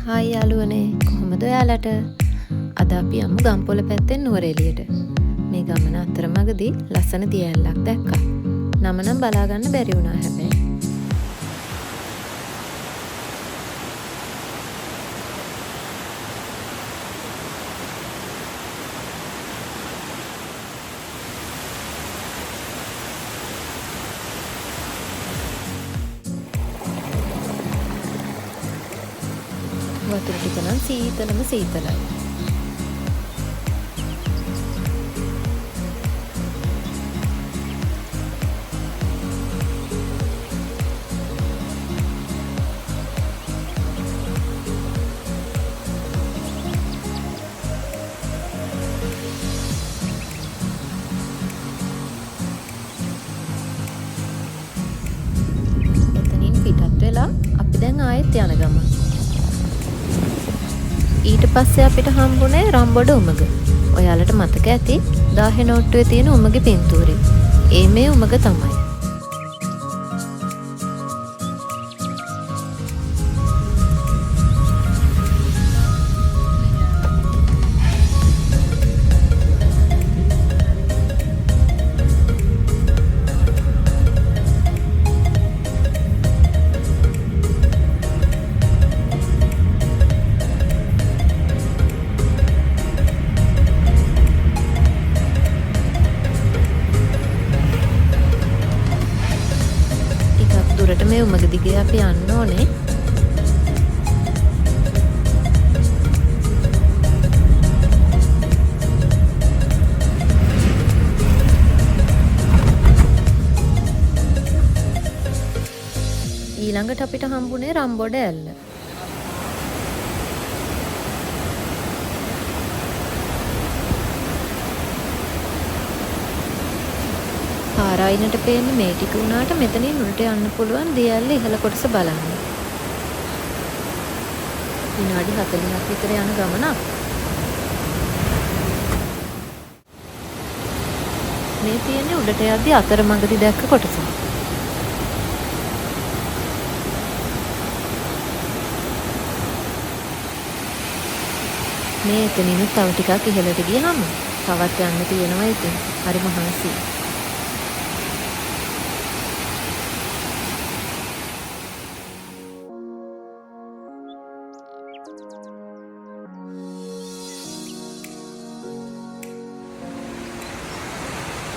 Hi යාළුවනේ කොහොමද ඔයාලට? අද අපි යමු ගම්පොළ පැත්තෙන් නුවරඑළියට. මේ ගමන අතරමඟදී ලස්සන දිය ඇල්ලක් දැක්කා. නම නම් බලා ගන්න බැරි වුණා හැබැයි. වතුර ටික නම් සීතලම සීතලයි. එතනින් පිටත් වෙලා අපි දැන් ආයෙත් යන ගමන්. ඊට පස්සේ අපිට හම්බුනේ රම්බොඩ උමග. ඔයාලට මතක ඇති 1000 නෝට්ටුවේ තියෙන උමගේ පින්තූරය. ඒ මේ උමග තමයි. දුරට මේ උමග දිගේ අපි යන්න ඕනේ. ඊළඟට අපිට හම්බුනේ රම්බොඩ ඇල්ල. පාරායිනට පේන්නේ මේ ටික වුණාට මෙතනින් උඩට යන්න පුළුවන් දිය ඇල්ල ඉහළ කොටස බලන්න. විනාඩි 40ක් විතර යන ගමනක්. මේ තියෙන්නේ උඩට යද්දී අතරමඟදී දැක්ක කොටස. මේ එතනින් තව ටිකක් ඉහළට ගියාම තවත් යන්න තියෙනවා ඉතින්. හරි මහන්සියි.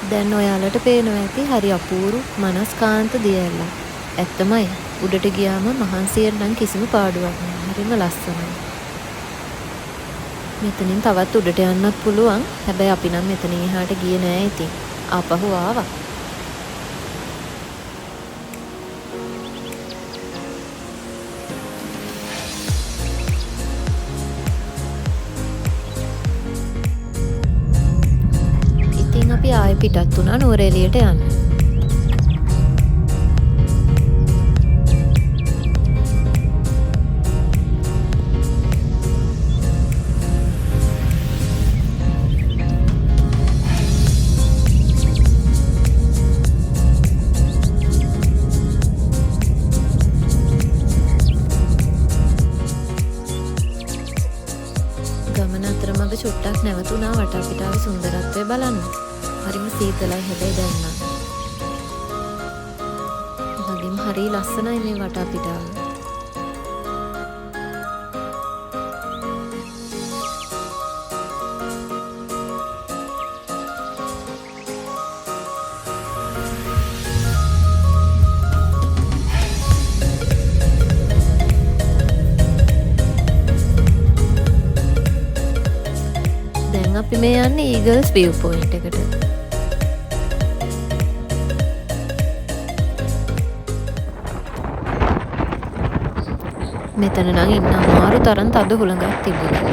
දැන් ඔයාලට පේනවා ඇති හරි අපූරු මනස්කාන්ත දිය ඇල්ලක්. ඇත්තමයි. උඩට ගියාම මහන්සියෙන් නම් කිසිම පාඩුවක් නෑ. හරිම ලස්සනයි. මෙතනින් තවත් උඩට යන්නත් පුළුවන්. හැබැයි අපි නම් මෙතනින් එහාට ගියේ නෑ ඉතින්. ආපහු ආවා. අපි ආයෙ පිටත් වුණා නුවරඑළියට යන්න. ගමන අතරමඟ චුට්ටක් නැවතුණා වටපිටාවේ සුන්දරත්වය බලන්න. හරිම සීතලයි හැබැයි දැන් නම්. වගේම හරි ලස්සනයි මේ වටපිටාව. දැන් අපි මේ යන්නේ ඊගල්ස් view point එකට. මෙතන නම් ඉන්න අමාරු තරම් තද හුළඟක් තිබුණා.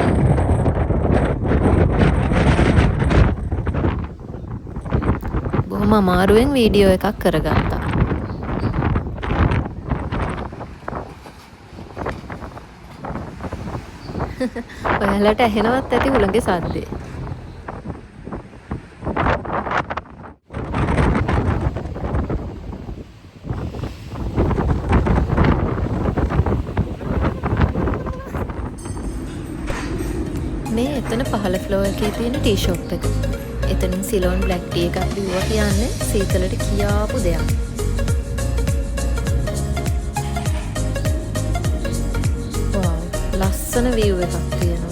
බොහොම අමාරුවෙන් වීඩියෝ එකක් කරගත්තා. ඔයාලට ඇහෙනවත් ඇති හුළඟේ සද්දේ. මේ එතන පහළ ෆ්ලෝ එකේ තියෙන ටී ෂොප් එක. එතනින් සිලෝන් බ්ලැක් ටී එකක් බිව්වා කියන්නේ සීතලට කියාපු දෙයක්. වව් ලස්සන view එකක් තියෙනවා.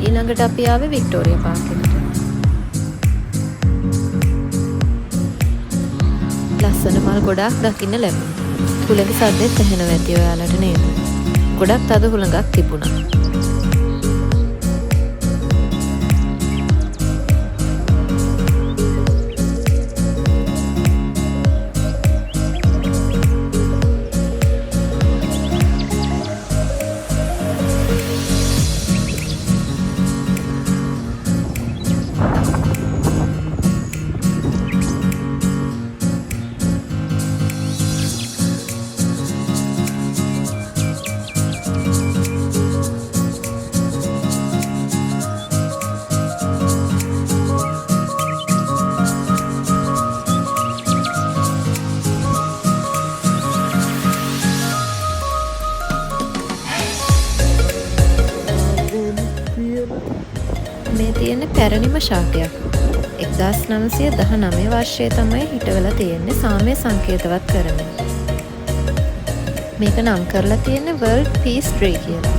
ඊළඟට අපි ආවේ වික්ටෝරියා පාර්ක් එකට. ලස්සන මල් ගොඩාක් දකින්න ලැබුණා. හුළඟ සද්දෙත් ඇහෙනවා ඇති ඔයාලට නේද? ගොඩක් තද හුළඟක් තිබුණා. මේ තියෙන පැරණිම ශාකයක්. 1919 වර්ෂයේ තමයි හිටවලා තියෙන්නේ සාමය සංකේතවත් කරමින්. මේක නම් කරලා තියෙන්නේ World Peace Tree කියලා.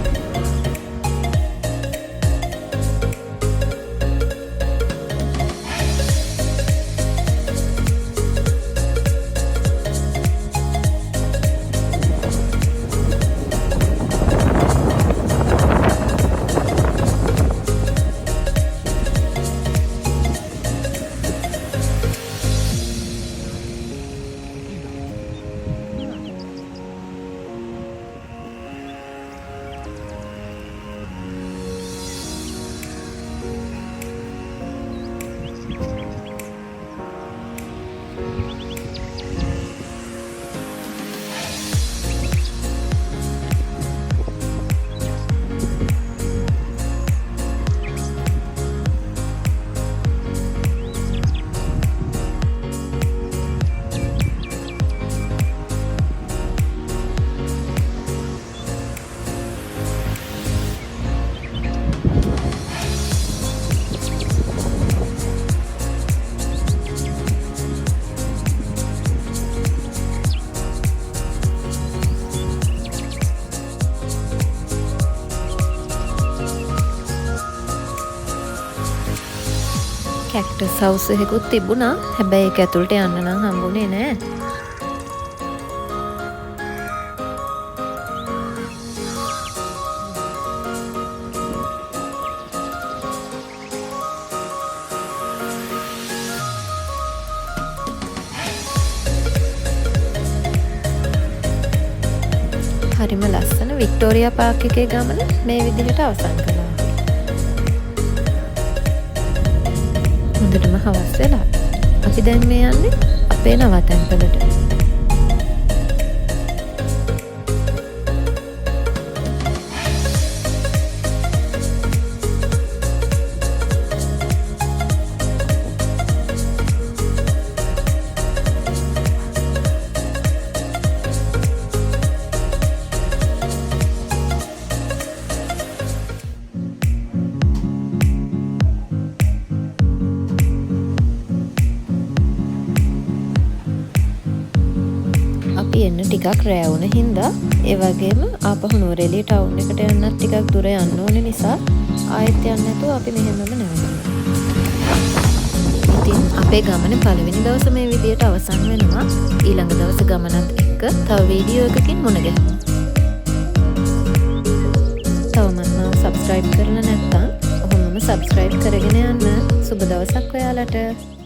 කැක්ටස් හවුස් එකකුත් තිබුණා. හැබැයි ඒක ඇතුළට යන්න නම් හම්බුනේ නෑ. හරිම ලස්සන වික්ටෝරියා පාර්ක් එකේ ගමන මේ විදිහට අවසන් කළා. හොඳටම හවස් වෙලා. අපි දැන් මේ යන්නේ අපේ නවතැන්වලට. අපි එන්න ටිකක් රෑ වුණ හින්දා ඒ වගේම ආපහු නුවරඑළිය ටවුන් එකට යන්නත් ටිකක් දුර යන්න ඕනේ නිසා ආයෙත් යන්න නැතුව අපි මෙහෙමම නැවතුණා. ඉතින් අපේ ගමන පළවෙනි දවසේ මේ විදියට අවසන් වෙනවා. ඊළඟ දවසේ ගමනත් එක්ක තව වීඩියෝ එකකින් මුණ ගැහෙමු. තවමත් මාව සබ්ස්ක්‍රයිබ් කරලා නැත්නම් ඔහොමම සබ්ස්ක්‍රයිබ් කරගෙන යන්න. සුබ දවසක් ඔයාලට.